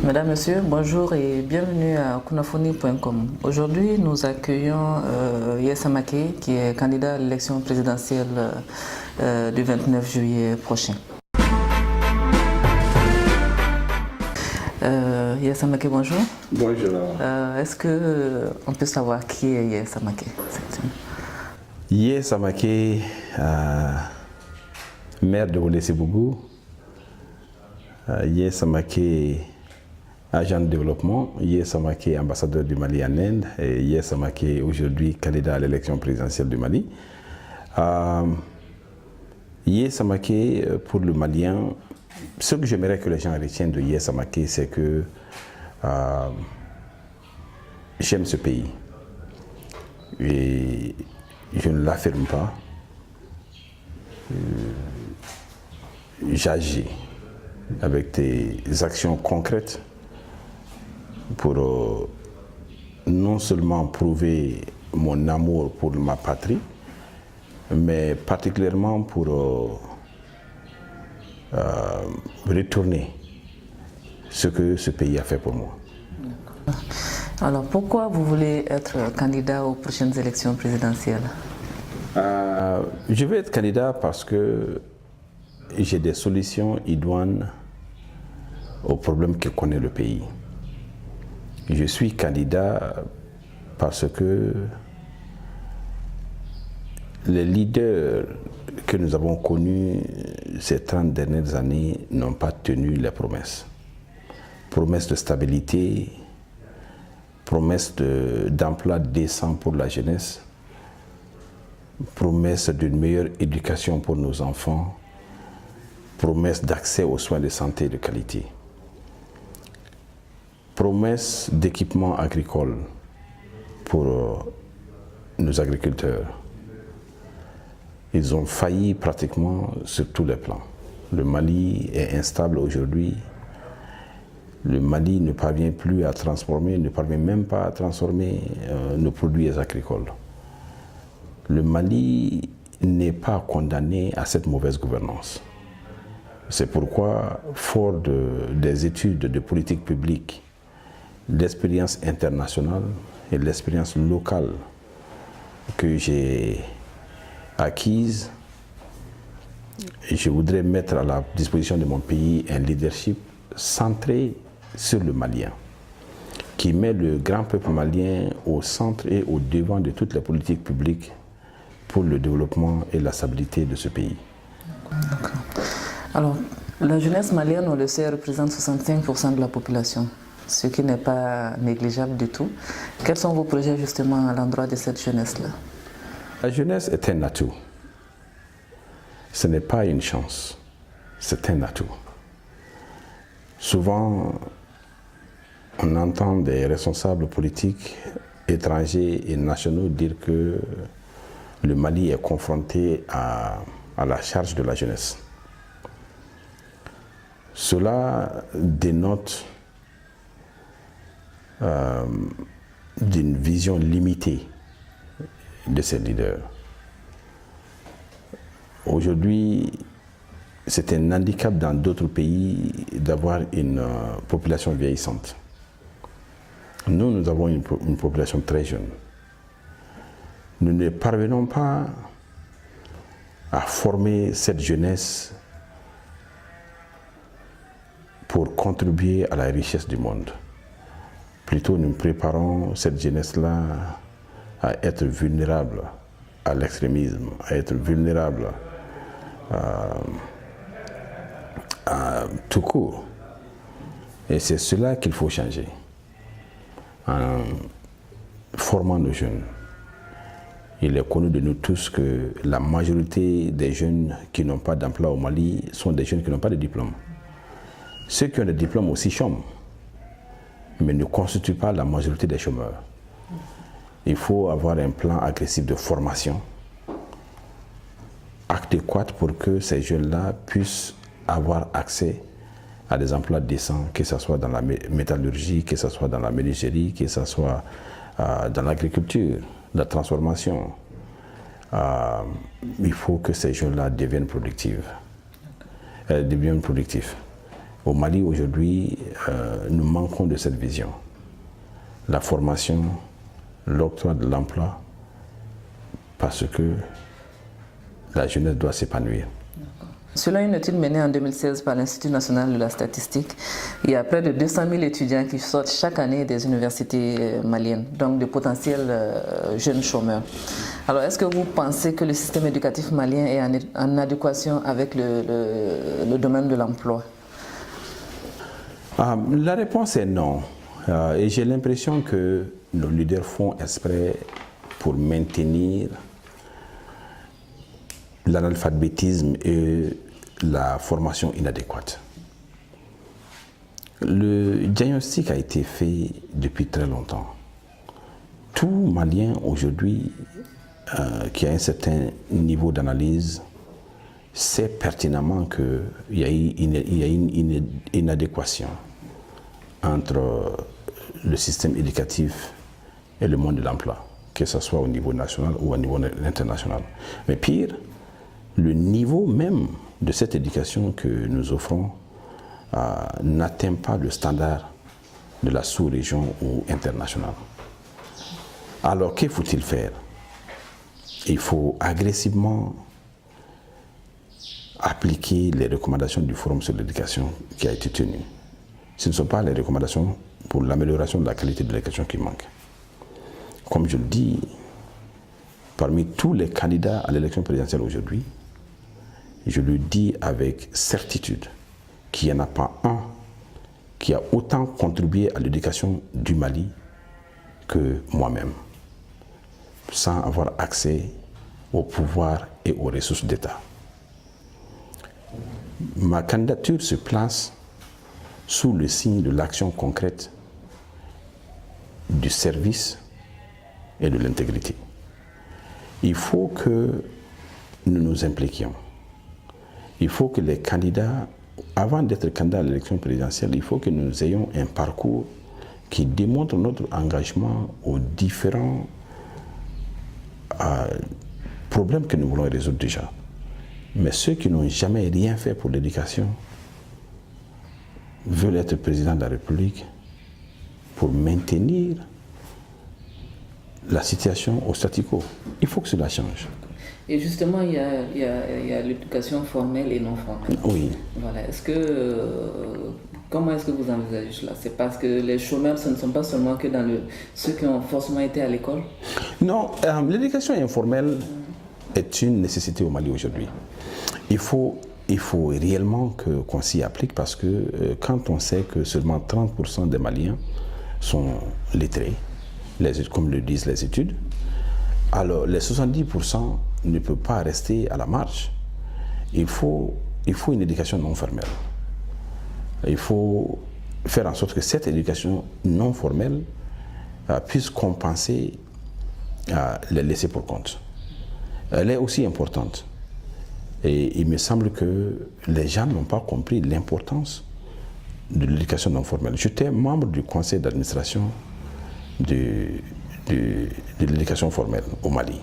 Mesdames, Messieurs, bonjour et bienvenue à kunafoni.com. Aujourd'hui, nous accueillons Yessa Maké, qui est candidat à l'élection présidentielle du 29 juillet prochain. Yessa Maké, bonjour. Bonjour. Est-ce qu'on peut savoir qui est Yessa Maké? Yessa Maké, maire de Wole-Sebougou. Yessa Maké, agent de développement. Yessa Maké, ambassadeur du Mali en Inde. Et Yessa Maké, aujourd'hui candidat à l'élection présidentielle du Mali. Yessa Maké, pour le Malien, ce que j'aimerais que les gens retiennent de Yessa Maké, c'est que j'aime ce pays. Et je ne l'affirme pas. J'agis avec des actions concrètes pour non seulement prouver mon amour pour ma patrie, mais particulièrement pour retourner ce que ce pays a fait pour moi. Alors pourquoi vous voulez être candidat aux prochaines élections présidentielles? Je veux être candidat parce que j'ai des solutions idoines aux problèmes que connaît le pays. Je suis candidat parce que les leaders que nous avons connus ces 30 dernières années n'ont pas tenu les promesses. Promesses de stabilité, promesses d'emploi décent pour la jeunesse, promesses d'une meilleure éducation pour nos enfants, promesses d'accès aux soins de santé de qualité, promesses d'équipement agricole pour nos agriculteurs. Ils ont failli pratiquement sur tous les plans. Le Mali est instable aujourd'hui. Le Mali ne parvient plus à transformer, ne parvient même pas à transformer nos produits agricoles. Le Mali n'est pas condamné à cette mauvaise gouvernance. C'est pourquoi, fort des études de politique publique, l'expérience internationale et l'expérience locale que j'ai acquise, je voudrais mettre à la disposition de mon pays un leadership centré sur le Malien, qui met le grand peuple malien au centre et au devant de toutes les politiques publiques pour le développement et la stabilité de ce pays. D'accord. Alors, la jeunesse malienne, on le sait, représente 65% de la population, ce qui n'est pas négligeable du tout. Quels sont vos projets justement à l'endroit de cette jeunesse-là? La jeunesse est un atout. Ce n'est pas une chance, c'est un atout. Souvent, on entend des responsables politiques étrangers et nationaux dire que le Mali est confronté à la charge de la jeunesse. Cela dénote d'une vision limitée de ces leaders. Aujourd'hui, c'est un handicap dans d'autres pays d'avoir une population vieillissante. Nous avons une population très jeune. Nous ne parvenons pas à former cette jeunesse pour contribuer à la richesse du monde. Plutôt, nous préparons cette jeunesse-là à être vulnérable à l'extrémisme, à être vulnérable à tout court. Et c'est cela qu'il faut changer en formant nos jeunes. Il est connu de nous tous que la majorité des jeunes qui n'ont pas d'emploi au Mali sont des jeunes qui n'ont pas de diplôme. Ceux qui ont des diplômes aussi chôment, mais ne constituent pas la majorité des chômeurs. Il faut avoir un plan agressif de formation adéquat pour que ces jeunes-là puissent avoir accès à des emplois décents, que ce soit dans la métallurgie, que ce soit dans la menuiserie, que ce soit dans l'agriculture, la transformation. Il faut que ces jeunes-là deviennent productifs. Au Mali, aujourd'hui, nous manquons de cette vision. La formation, l'octroi de l'emploi, parce que la jeunesse doit s'épanouir. Selon une étude menée en 2016 par l'Institut national de la statistique, il y a près de 200 000 étudiants qui sortent chaque année des universités maliennes, donc de potentiels jeunes chômeurs. Alors, est-ce que vous pensez que le système éducatif malien est en adéquation avec le domaine de l'emploi? La réponse est non. Et j'ai l'impression que nos leaders font exprès pour maintenir l'analphabétisme et la formation inadéquate. Le diagnostic a été fait depuis très longtemps. Tout Malien aujourd'hui qui a un certain niveau d'analyse sait pertinemment qu'il y a une inadéquation entre le système éducatif et le monde de l'emploi, que ce soit au niveau national ou au niveau international. Mais pire, le niveau même de cette éducation que nous offrons n'atteint pas le standard de la sous-région ou internationale. Alors, que faut-il faire? Il faut agressivement appliquer les recommandations du Forum sur l'éducation qui a été tenu. Ce ne sont pas les recommandations pour l'amélioration de la qualité de l'éducation qui manquent. Comme je le dis, parmi tous les candidats à l'élection présidentielle aujourd'hui, je le dis avec certitude qu'il n'y en a pas un qui a autant contribué à l'éducation du Mali que moi-même, sans avoir accès au pouvoir et aux ressources d'État. Ma candidature se place sous le signe de l'action concrète, du service et de l'intégrité. Il faut que nous nous impliquions. Il faut que les candidats, avant d'être candidats à l'élection présidentielle, il faut que nous ayons un parcours qui démontre notre engagement aux différents problèmes que nous voulons résoudre déjà. Mais ceux qui n'ont jamais rien fait pour l'éducation veulent être président de la République pour maintenir la situation au statu quo. Il faut que cela change. Et justement, il y a l'éducation formelle et non formelle. Oui. Voilà. Comment est-ce que vous envisagez cela? C'est parce que les chômeurs, ce ne sont pas seulement que dans ceux qui ont forcément été à l'école? Non, l'éducation informelle est une nécessité au Mali aujourd'hui. Il faut réellement qu'on s'y applique parce que quand on sait que seulement 30% des Maliens sont lettrés, comme le disent les études, alors les 70% ne peuvent pas rester à la marge. Il faut une éducation non formelle. Il faut faire en sorte que cette éducation non formelle puisse compenser les laissés pour compte. Elle est aussi importante. Et il me semble que les gens n'ont pas compris l'importance de l'éducation non formelle. J'étais membre du conseil d'administration de l'éducation formelle au Mali.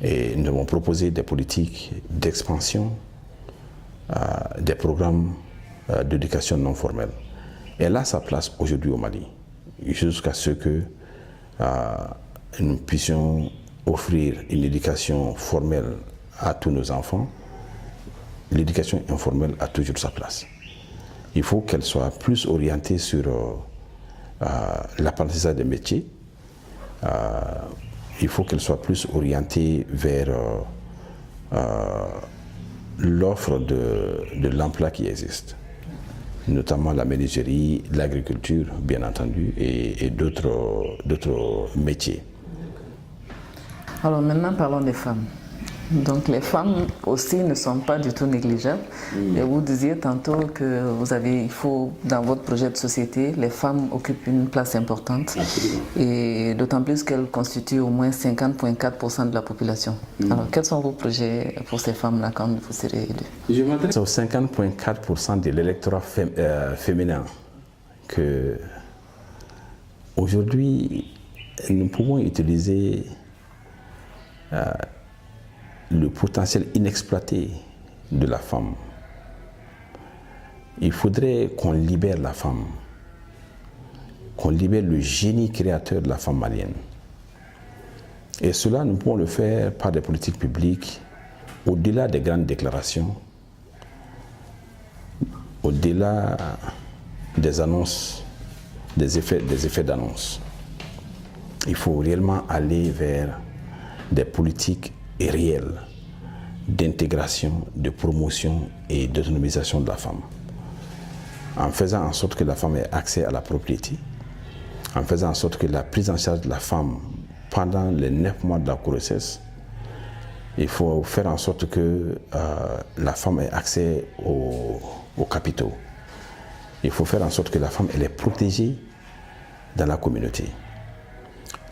Et nous avons proposé des politiques d'expansion des programmes d'éducation non formelle. Elle a sa place aujourd'hui au Mali, jusqu'à ce que nous puissions offrir une éducation formelle à tous nos enfants. L'éducation informelle a toujours sa place. Il faut qu'elle soit plus orientée sur l'apprentissage des métiers. Il faut qu'elle soit plus orientée vers l'offre de l'emploi qui existe, notamment la menuiserie, l'agriculture, bien entendu, et d'autres métiers. Alors maintenant, parlons des femmes. Donc les femmes aussi ne sont pas du tout négligeables. Et vous disiez tantôt que il faut, dans votre projet de société, les femmes occupent une place importante. Absolument. Et d'autant plus qu'elles constituent au moins 50,4% de la population. Alors quels sont vos projets pour ces femmes-là quand vous serez élus? Je m'adresse aux 50,4% de l'électorat féminin que aujourd'hui nous pouvons utiliser le potentiel inexploité de la femme il faudrait qu'on libère la femme, qu'on libère le génie créateur de la femme malienne. Et cela, nous pouvons le faire par des politiques publiques, au-delà des grandes déclarations, au-delà des annonces, des effets d'annonce. Il faut réellement aller vers des politiques réelles d'intégration, de promotion et d'autonomisation de la femme. En faisant en sorte que la femme ait accès à la propriété, en faisant en sorte que la prise en charge de la femme pendant les 9 mois de la grossesse, il faut faire en sorte que la femme ait accès aux capitaux. Il faut faire en sorte que la femme elle est protégée dans la communauté.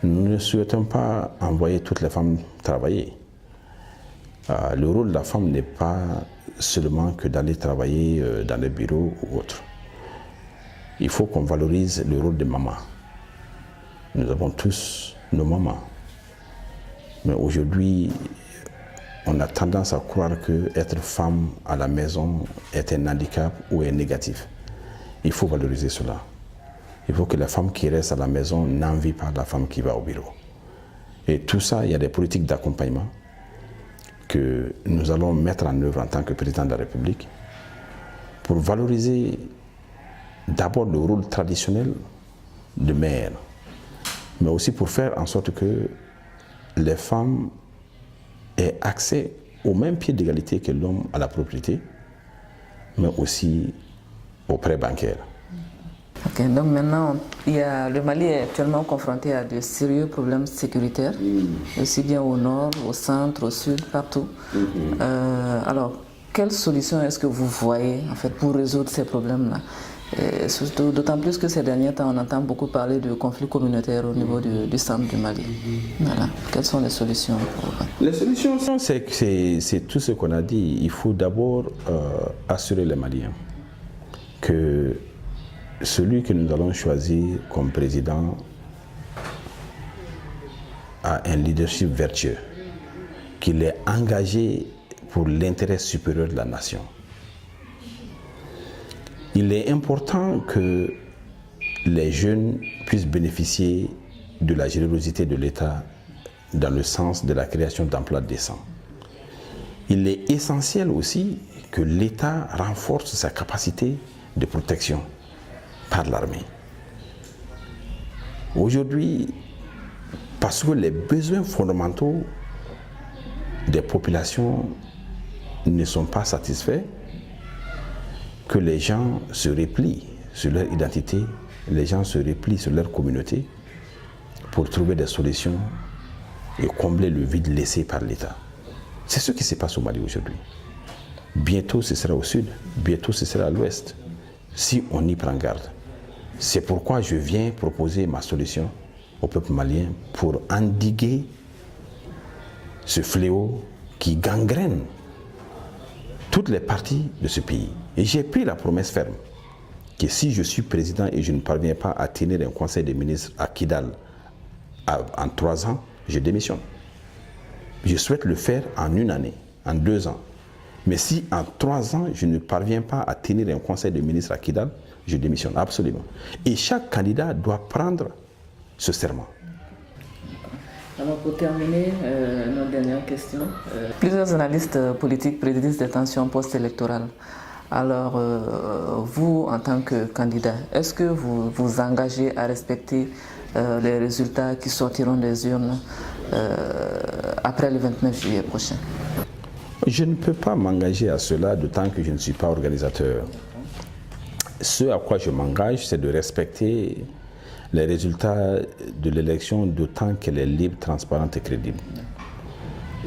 Nous ne souhaitons pas envoyer toutes les femmes travailler. Le rôle de la femme n'est pas seulement que d'aller travailler dans les bureaux ou autre. Il faut qu'on valorise le rôle de maman. Nous avons tous nos mamans. Mais aujourd'hui, on a tendance à croire qu'être femme à la maison est un handicap ou est négatif. Il faut valoriser cela. Il faut que la femme qui reste à la maison n'envie pas la femme qui va au bureau. Et tout ça, il y a des politiques d'accompagnement que nous allons mettre en œuvre en tant que président de la République pour valoriser d'abord le rôle traditionnel de mère, mais aussi pour faire en sorte que les femmes aient accès au même pied d'égalité que l'homme à la propriété, mais aussi aux prêts bancaires. Ok, donc maintenant, le Mali est actuellement confronté à de sérieux problèmes sécuritaires, aussi bien au nord, au centre, au sud, partout. Alors, quelle solution est-ce que vous voyez en fait, pour résoudre ces problèmes-là? D'autant plus que ces derniers temps, on entend beaucoup parler de conflits communautaires au niveau du centre du Mali. Voilà. Quelles sont les solutions Les solutions, c'est tout ce qu'on a dit. Il faut d'abord assurer les Maliens que celui que nous allons choisir comme président a un leadership vertueux, qu'il est engagé pour l'intérêt supérieur de la nation. Il est important que les jeunes puissent bénéficier de la générosité de l'État dans le sens de la création d'emplois décents. Il est essentiel aussi que l'État renforce sa capacité de protection par l'armée. Aujourd'hui, parce que les besoins fondamentaux des populations ne sont pas satisfaits, que les gens se replient sur leur identité, les gens se replient sur leur communauté pour trouver des solutions et combler le vide laissé par l'État. C'est ce qui se passe au Mali aujourd'hui. Bientôt ce sera au sud, bientôt ce sera à l'ouest, si on y prend garde. C'est pourquoi je viens proposer ma solution au peuple malien pour endiguer ce fléau qui gangrène toutes les parties de ce pays. Et j'ai pris la promesse ferme que si je suis président et je ne parviens pas à tenir un conseil des ministres à Kidal en 3 ans, je démissionne. Je souhaite le faire en 1 année, en 2 ans. Mais si en 3 ans, je ne parviens pas à tenir un conseil des ministres à Kidal, je démissionne absolument. Et chaque candidat doit prendre ce serment. Alors pour terminer, notre dernière question. Plusieurs analystes politiques prédisent des tensions post-électorales. Alors vous, en tant que candidat, est-ce que vous vous engagez à respecter les résultats qui sortiront des urnes après le 29 juillet prochain? Je ne peux pas m'engager à cela, d'autant que je ne suis pas organisateur. Ce à quoi je m'engage, c'est de respecter les résultats de l'élection, d'autant qu'elle est libre, transparente et crédible.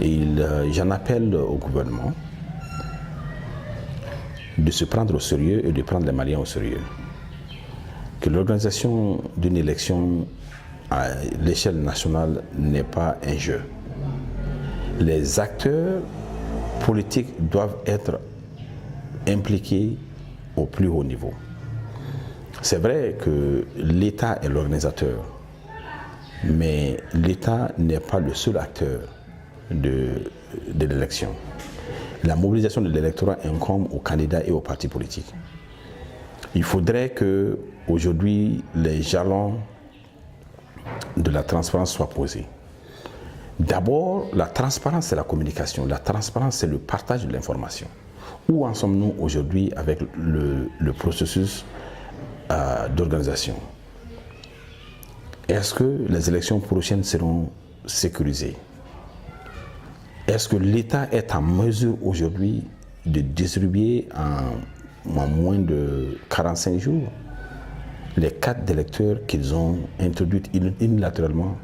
Et j'en appelle au gouvernement de se prendre au sérieux et de prendre les Maliens au sérieux. Que l'organisation d'une élection à l'échelle nationale n'est pas un jeu. Les acteurs politiques doivent être impliqués au plus haut niveau. C'est vrai que l'État est l'organisateur, mais l'État n'est pas le seul acteur de l'élection. La mobilisation de l'électorat incombe aux candidats et aux partis politiques. Il faudrait que aujourd'hui les jalons de la transparence soient posés. D'abord, la transparence, c'est la communication. La transparence, c'est le partage de l'information. Où en sommes-nous aujourd'hui avec le processus d'organisation? Est-ce que les élections prochaines seront sécurisées? Est-ce que l'État est en mesure aujourd'hui de distribuer en moins de 45 jours les cartes d'électeurs qu'ils ont introduites unilatéralement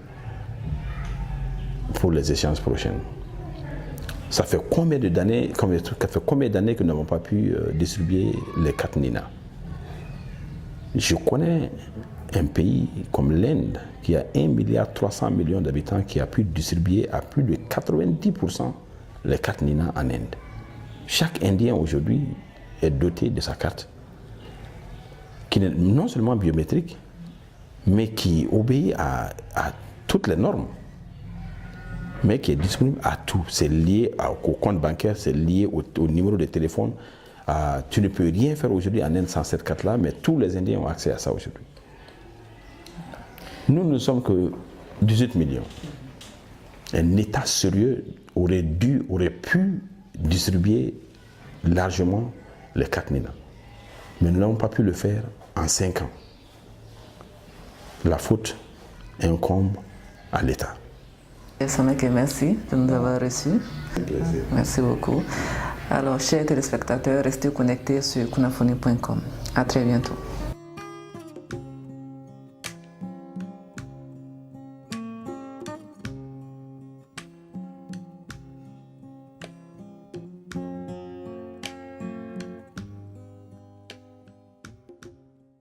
pour les échéances prochaines? Ça fait combien d'années que nous n'avons pas pu distribuer les cartes Nina? Je connais un pays comme l'Inde qui a 1,3 milliard d'habitants qui a pu distribuer à plus de 90% les cartes Nina en Inde. Chaque Indien aujourd'hui est doté de sa carte qui n'est non seulement biométrique, mais qui obéit à toutes les normes, mais qui est disponible à tout. C'est lié au compte bancaire, c'est lié au numéro de téléphone. Tu ne peux rien faire aujourd'hui en Inde sans cette carte-là, mais tous les Indiens ont accès à ça aujourd'hui. Nous ne sommes que 18 millions. Un État sérieux aurait pu distribuer largement les cartes Nina. Mais nous n'avons pas pu le faire en 5 ans. La faute incombe à l'État. Merci de nous avoir reçus. Merci beaucoup. Alors, chers téléspectateurs, restez connectés sur kunafoni.com. À très bientôt.